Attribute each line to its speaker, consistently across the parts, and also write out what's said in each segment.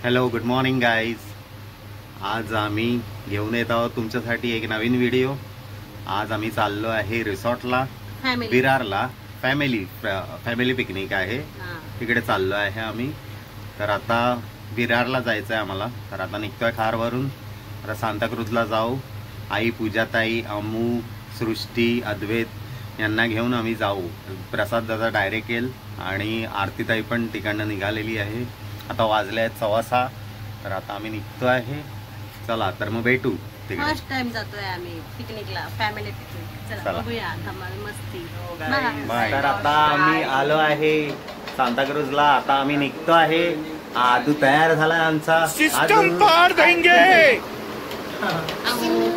Speaker 1: Hello, good morning guys. आज आम्ही घेऊन येत आहोत तुमच्यासाठी एक नवीन व्हिडिओ. आज आम्ही चाललो आहे रिसॉर्टला, विरारला. फॅमिली पिकनिक आहे, तिकडे चाललो आहे आम्ही. तर आता विरारला जायचं आहे आम्हाला. तर आता निघतोय कारवरून. आता सांताक्रूजला जाऊ. आई, पूजाताई, अमू, सृष्टी, अद्वैत यांना घेऊन आम्ही जाऊ. प्रसाद दादा डायरेक्ट येईल आणि आरतीताई पण तिकडनं निघालेली आहे. आता वाजले आहेत 6:15. तर आता आम्ही निघतो आहे. चला तर मग भेटू तिकडे.
Speaker 2: फर्स्ट टाइम जातोय आम्ही पिकनिकला, फॅमिली पिकनिक. चला बघूया धमाल मस्ती.
Speaker 1: बाय. तर आता आम्ही आलो आहे सांताक्रूजला. आता आम्ही निघतो आहे. आदू तयार झाला आमचा.
Speaker 3: सिस्टम पार देंगे.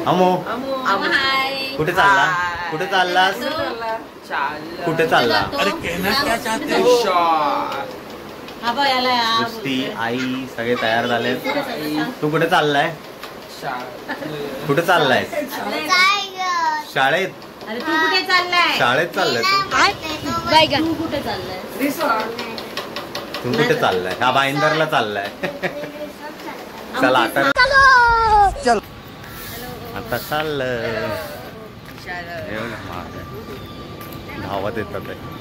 Speaker 1: अमो,
Speaker 2: हाय.
Speaker 1: कुठे चालला? कुठे चाललास? कुठे चालला?
Speaker 3: अरे कहना क्या चाहते हो?
Speaker 1: सृष्टी, आई सगळे तयार झाले. तू कुठे चाललाय? कुठे चाललाय? शाळेत.
Speaker 2: अरे तू कुठे चाललाय?
Speaker 1: शाळेत चाललाय
Speaker 2: तू कुठे चाललाय?
Speaker 1: तू कुठे चाललाय? हा, भाईंदरला चाललाय. चला आता चल. आता चाललं. धावत येतात आहे.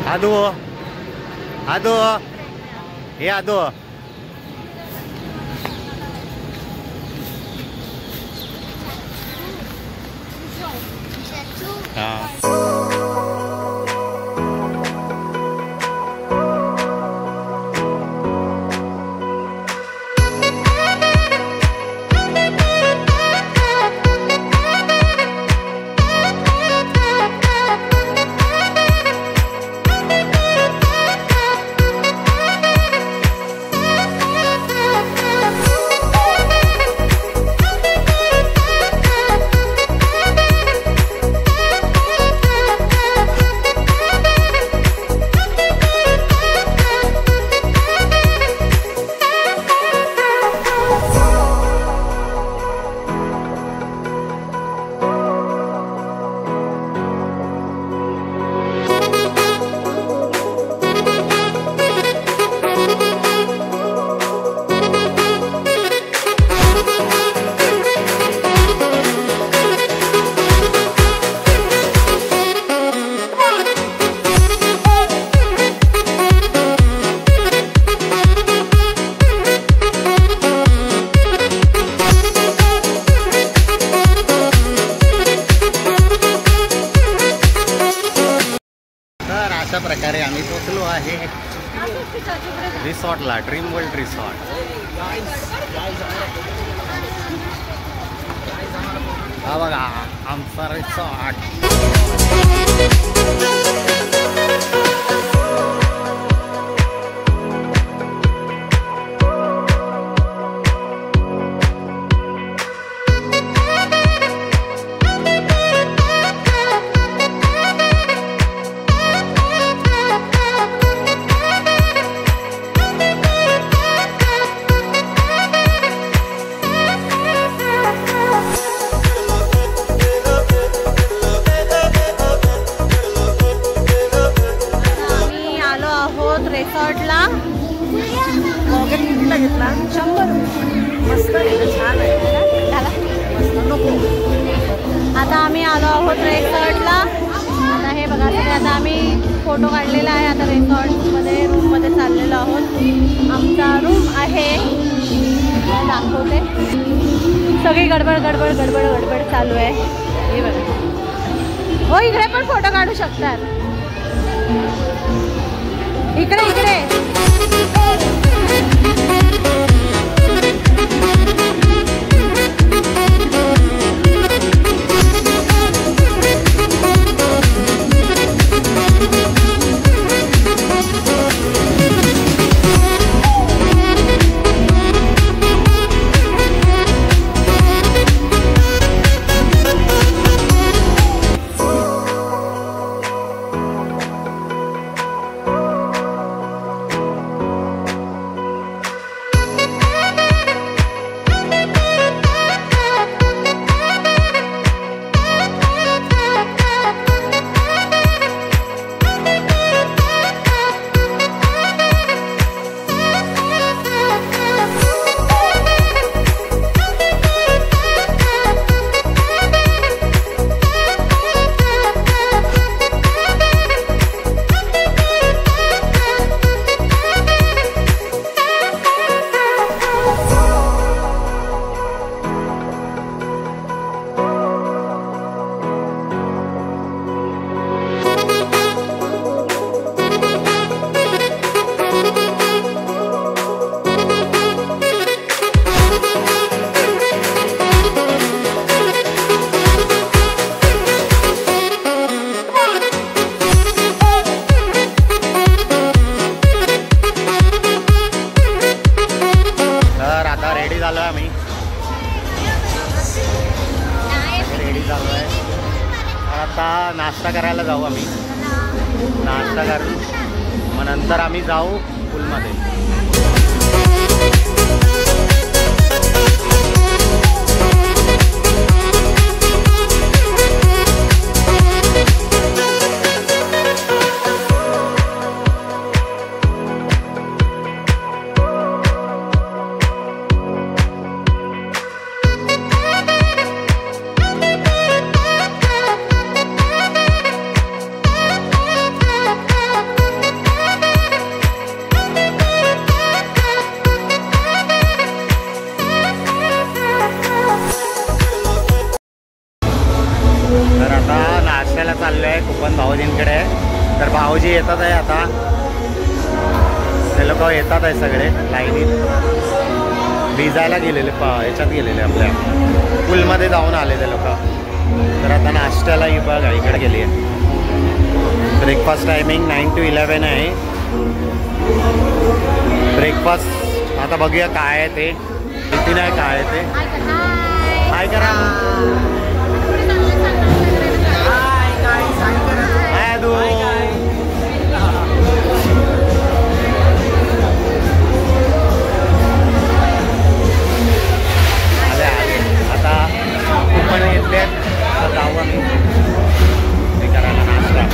Speaker 1: आदू, आदू, हे आदू. अशा प्रकारे आम्ही पोहोचलो आहे रिसॉर्टला, ड्रीम वर्ल्ड रिसॉर्ट. हा बघा आमचा रिसॉर्ट.
Speaker 2: रिसॉर्टला घेतला 100 मस्त छान आहे. नको. आता आम्ही आलो आहोत रिसॉर्टला. आता हे बघा सगळे. आता आम्ही फोटो काढलेला आहे. आता रिसॉर्टमध्ये रूममध्ये चाललेलो आहोत. आमचा रूम आहे, दाखवते. सगळी गडबड गडबड गडबड गडबड चालू आहे. हे बघा. हो, इकडे पण फोटो काढू शकतात. इकडे इकडे.
Speaker 1: रेडी चालू आहे. आता नाश्ता करायला जाऊ आम्ही. नाश्ता करून मग नंतर आम्ही जाऊ पूलमध्ये. तर आता नाश्त्याला चाललो आहे कुपन भाऊजींकडे. तर भाऊजी येतात आहे आता. ते लोक येतात आहे सगळे लाईनीत. भिजायला गेलेले याच्यात गेलेले आपल्या पूलमध्ये जाऊन आले ते लोक. तर आता नाश्त्याला ही बघा इकडे गेली आहे. ब्रेकफास्ट टायमिंग 9 to 11 आहे ब्रेकफास्ट. आता बघूया काय आहे ते. किती नाही काय आहे ते. हाय करा. आता कुपन घेतले जाऊ आम्ही हे करायला नाश्ता.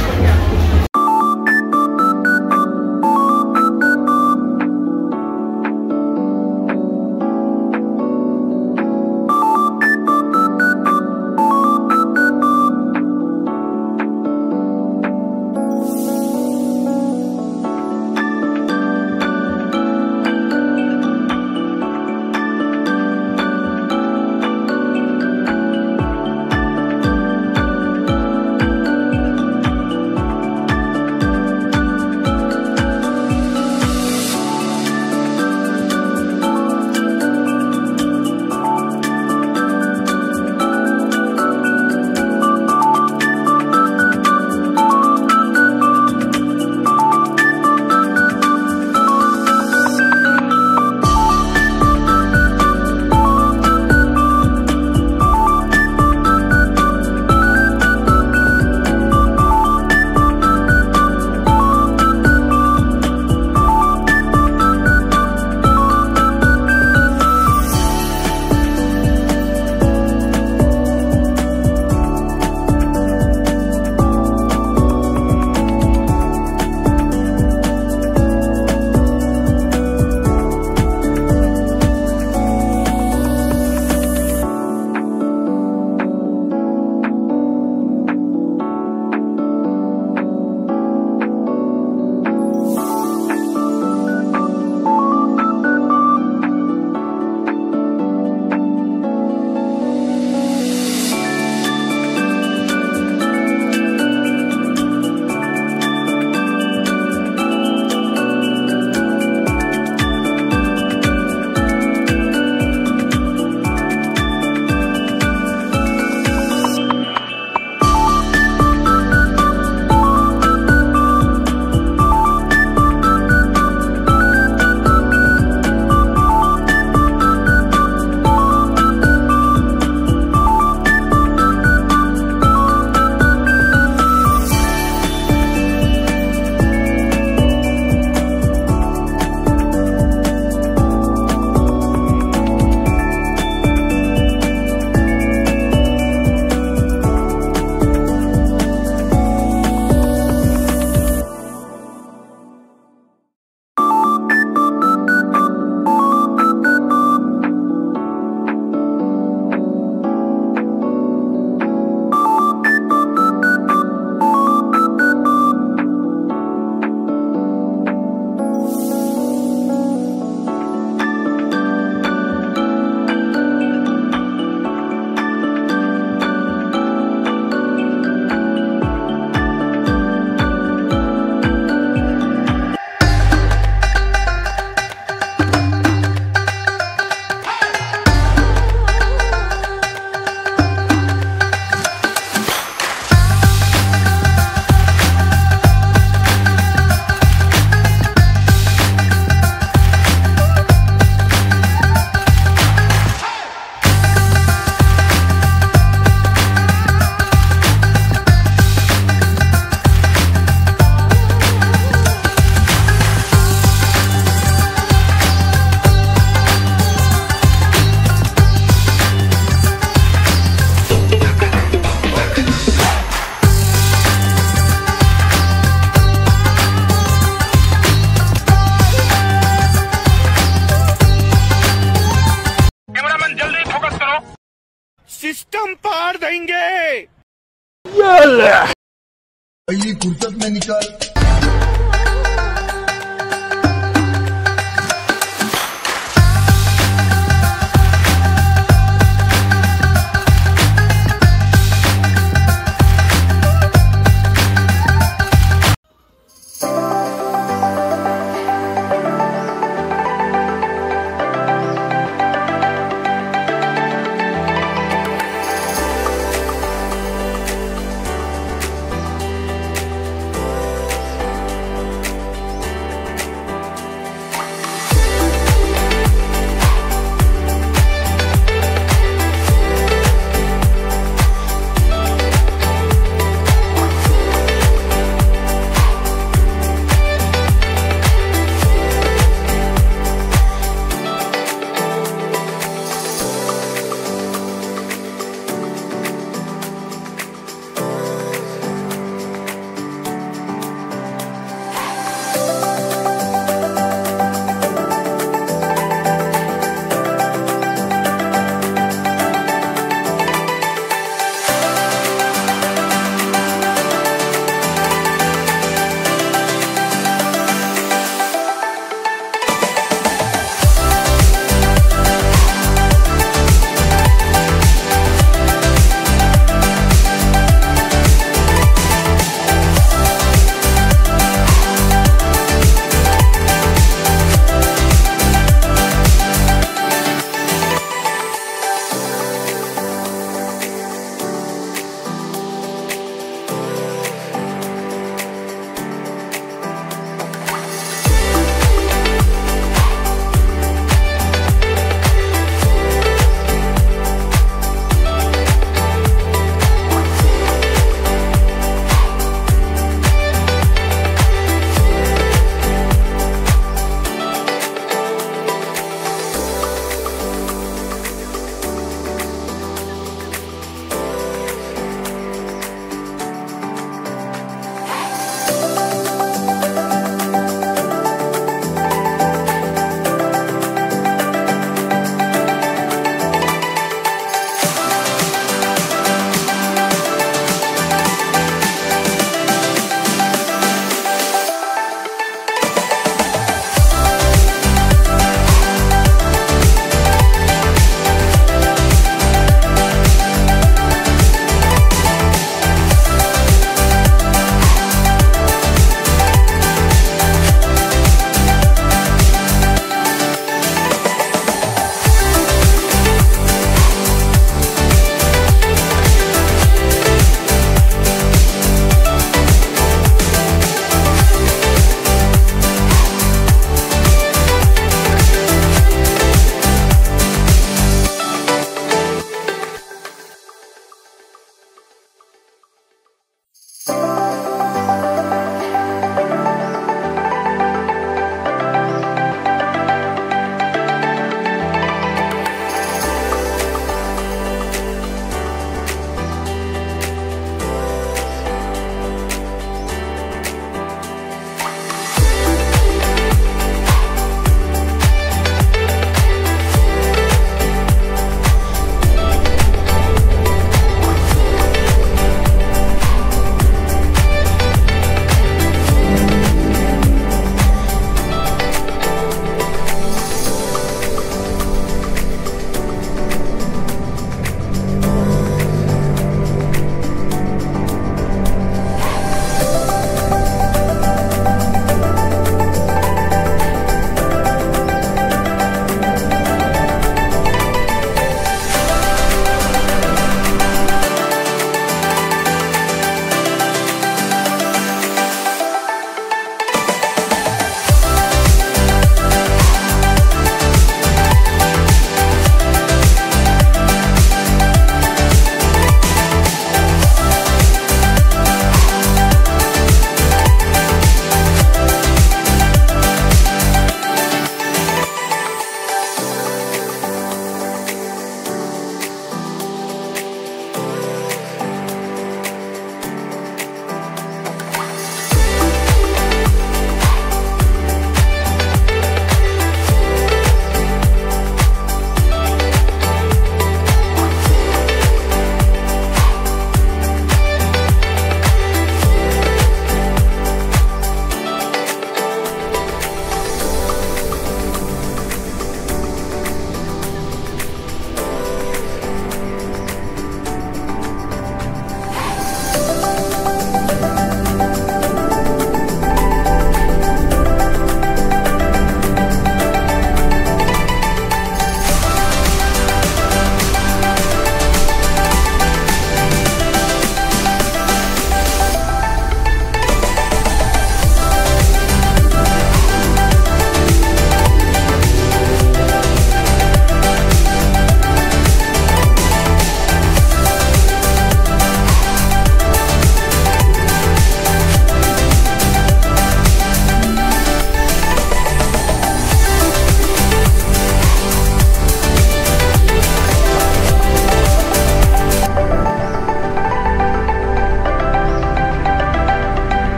Speaker 3: सिस्टम पार देंगे।
Speaker 4: पहली फुर्सत में निकल।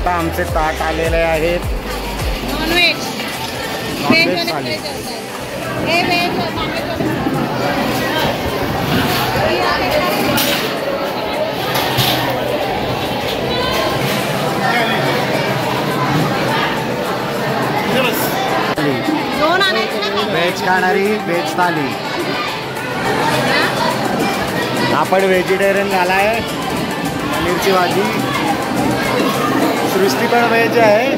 Speaker 1: आता आमचे ताट आलेले आहेत.
Speaker 2: नॉनव्हेज
Speaker 1: नॉनव्हेज थाली.
Speaker 2: हे व्हेज दोन आणायचे ना.
Speaker 1: व्हेज खाणारी व्हेज थाली. आपण व्हेजिटेरियन झालाय. पनीरची भाजी. सृष्टी पण व्हेज आहे.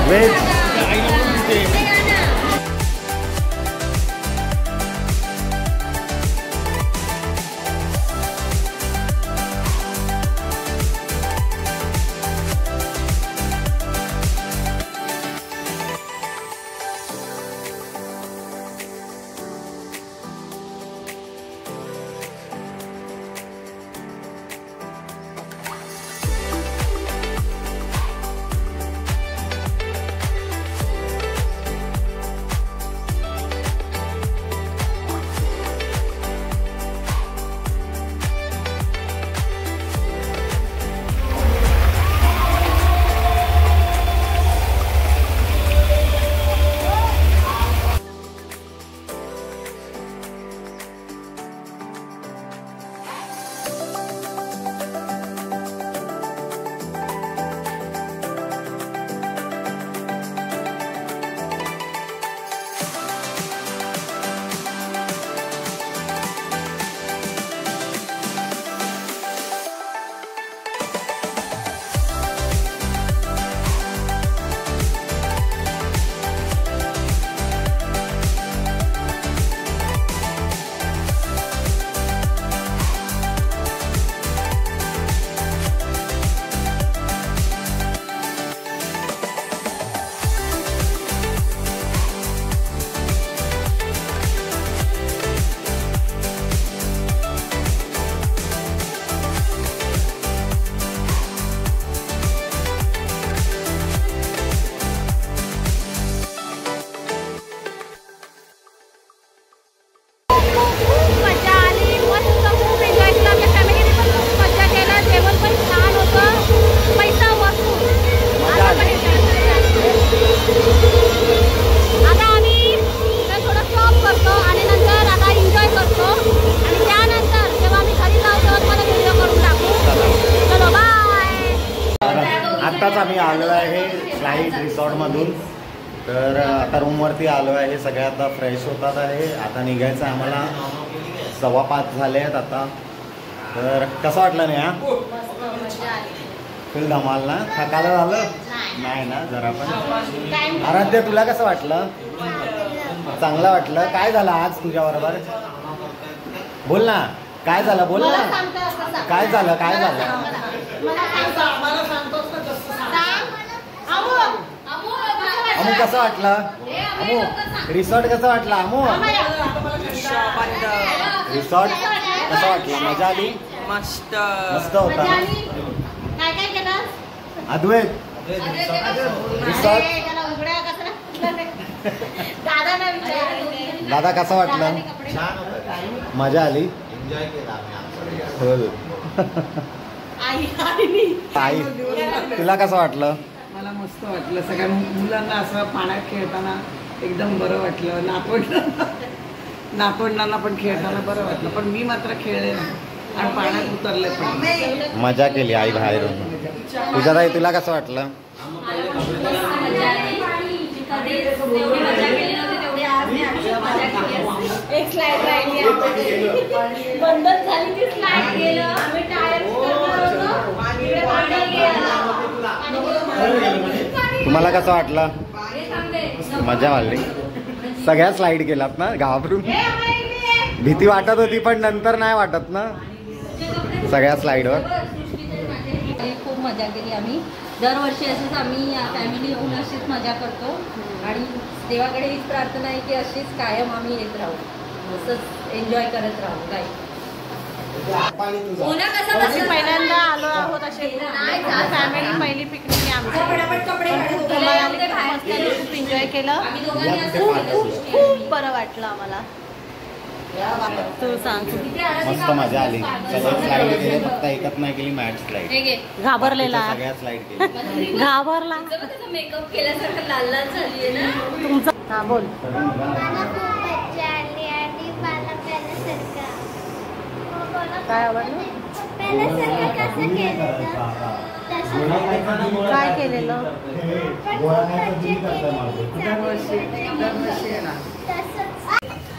Speaker 1: व्हेज आत्ताच आम्ही आलो आहे फ्लाईट रिसॉर्टमधून. तर आता रूमवरती आलो आहे. सगळे आता फ्रेश होतात आहे. आता निघायचं आम्हाला. 5:15 झाले आहेत आता. तर कसं वाटलं नाही हा? फुल धमाल ना? थकायला झालं नाही ना जरा पण? आराध्य तुला कसं वाटलं? चांगलं वाटलं. काय झालं आज तुझ्याबरोबर? बोल ना काय झालं. बोल ना काय झालं. काय झालं? अमू कसं वाटलं? अमू रिसॉर्ट कसं वाटलं? अमू रिसॉर्ट कसं वाटलं? मजा आली?
Speaker 5: मस्त
Speaker 1: मस्त होता ना? अद्वैत रिसॉर्ट दादा कसं वाटलं? मजा आली? आई तुला कसं वाटलं?
Speaker 5: मला मस्त वाटलं. सगळ्या मुलांना असं पाण्यात खेळताना एकदम बरं वाटलं. नातवंडांना पण खेळताना बरं वाटलं. पण मी मात्र खेळले नाही आणि पाण्यात उतरले पण.
Speaker 1: मजा केली आई बाहेरून. तुझ्या ताई तुला कसं वाटलं?
Speaker 2: एक स्लाइड राहिली बंदच झाली ती स्लाइड गेलं. आम्ही टायर
Speaker 1: तुम्हाला कसं वाटलं? मजा आली. सगळ्या स्लाइड केलात ना? घाबरून भीती वाटत होती पण नंतर नाही वाटत ना सगळ्या स्लाइडवर?
Speaker 6: खूप मजा केली आम्ही. दरवर्षी असंच आम्ही फॅमिली येऊन अशीच मजा करतो आणि देवाकडे हीच प्रार्थना आहे की अशीच कायम आम्ही येत राहू. असंच एन्जॉय करत राहू. काय
Speaker 2: पहिल्यांदा आलो आहोत असे फॅमिली. पहिली पिकनिक आहे आमची. खूप एन्जॉय केलं. खूप खूप खूप बरं वाटलं आम्हाला. तू सांग.
Speaker 1: मस्त मजा आली. सगळ्या स्लाईड केले, फक्त एकच नाही केली मॅट स्लाईड.
Speaker 2: घाबरलेला,
Speaker 1: सगळ्या स्लाईड केली.
Speaker 2: घाबरला.
Speaker 6: मेकअप केल्यासारखं लाल लाल झाली आहे ना
Speaker 2: तुमचा. हा बोल. काय आवडलं? काय केलेलं?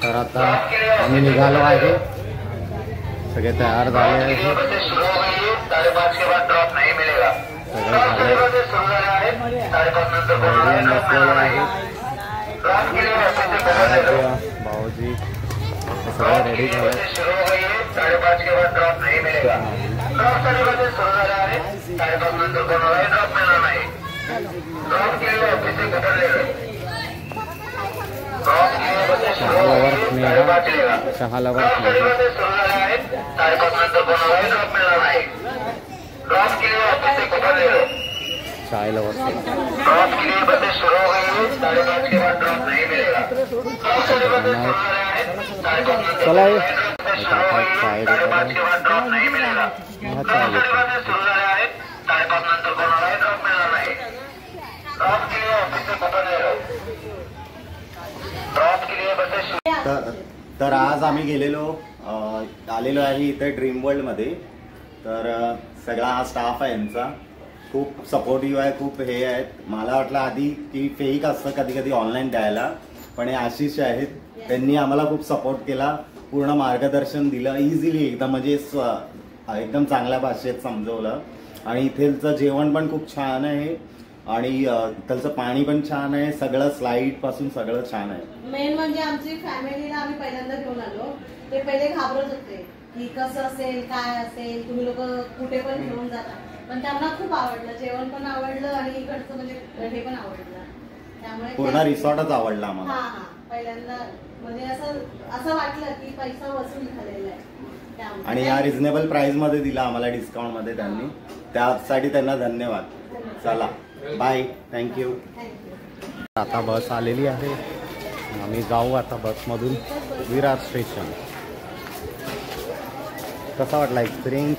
Speaker 1: तर आता आम्ही निघालो आहे. सगळे तयार झाले आहे. सगळे झाले. भाऊजी सगळे रेडी झाले. शहालावर चाय लवर चला चाय तर आज आम्ही आलेलो आहे इथे ड्रीम वर्ल्ड मध्ये. तर सगळा हा स्टाफ आहे यांचा खूप सपोर्टिव्ह आहे. खूप हे आहेत. मला वाटलं आधी की फेक असतं कधी कधी ऑनलाईन द्यायला, पण हे आशिष आहेत. त्यांनी आम्हाला खूप सपोर्ट केला, पूर्ण मार्गदर्शन दिलं इझिली एकदम, म्हणजे एकदम चांगल्या भाषेत समजवलं. आणि इथेचं जेवण पण खूप छान आहे आणि इथलचं पाणी पण छान आहे. सगळं स्लाईड पासून सगळं छान आहे.
Speaker 2: मेन म्हणजे आमची फॅमिलीला आम्ही पहिल्यांदा घेऊन आलो. ते पहिले घाबरत होते की कसं असेल, काय असेल, तुम्ही लोक कुठे पण घेऊन जाता. पण त्यांना खूप आवडलं, जेवण पण आवडलं आणि इकडचं म्हणजे हे पण आवडलं. त्यामुळे
Speaker 1: पूर्ण रिसॉर्टच आवडला आम्हाला.
Speaker 2: हा हा, पहिल्यांदा म्हणजे असं वाटलं की पैसा वसूल झालेला आहे.
Speaker 1: आणि या रिझनेबल प्राइस मध्ये दिला आम्हाला, डिस्काउंट मध्ये त्यांनी, त्यासाठी त्यांना धन्यवाद. चला बाय, थँक्यू. आता बस आलेली आहे, आम्ही जाऊ आता बसमधून विरार स्टेशन. कसा वाटला एक्सपिरियन्स?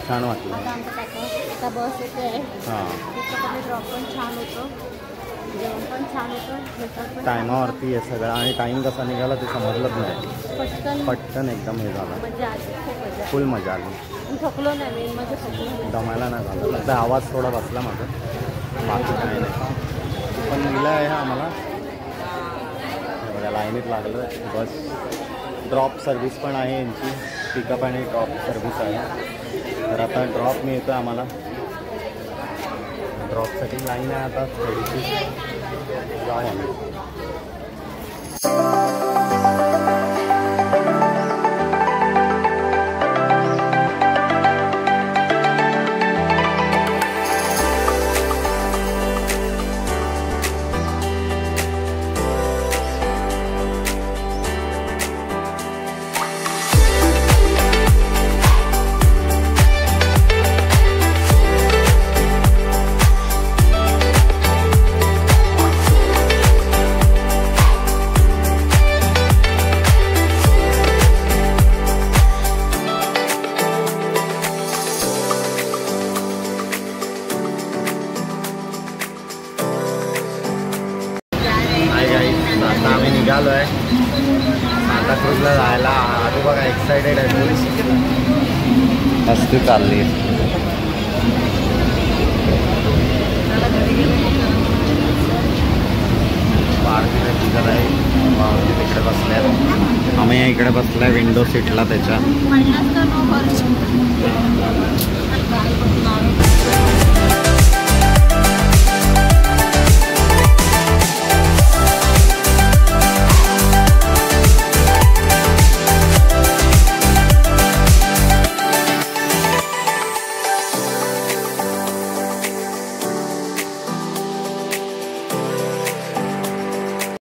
Speaker 1: छान वाटलं.
Speaker 2: आता बस येते. हां, ड्रॉप पण छान होतं, जेवण पण छान होतं.
Speaker 1: टायमावरती आहे सगळं आणि टाईम कसा निघाला ते समजलंच नाही. पटकन एकदम हे झालं. फुल मजा आली.
Speaker 2: थकलो नाही मी, म्हणजे थकलो
Speaker 1: दमायला नाही झालं. फक्त आवाज थोडा बसला माझा, बाकी काही नाही. पण दिलं आहे आम्हाला. बघा लाईनीत लागलं. बस ड्रॉप सर्व्हिस पण आहे यांची, पिकअप आणि ड्रॉप सर्व्हिस आहे. तर आता ड्रॉप मिळतो आम्हाला. ड्रॉपसाठी लाईन आहे आता थोडीशी. जाऊया निघालो आहे सांताक्रूजला जायला. आधी बघा एक्सायटेड आहे, मस्ती चालली. पार्टीला तिघं आहे, तिकडे बसल्यात. आम्ही इकडे बसलाय विंडो सीटला त्याच्या.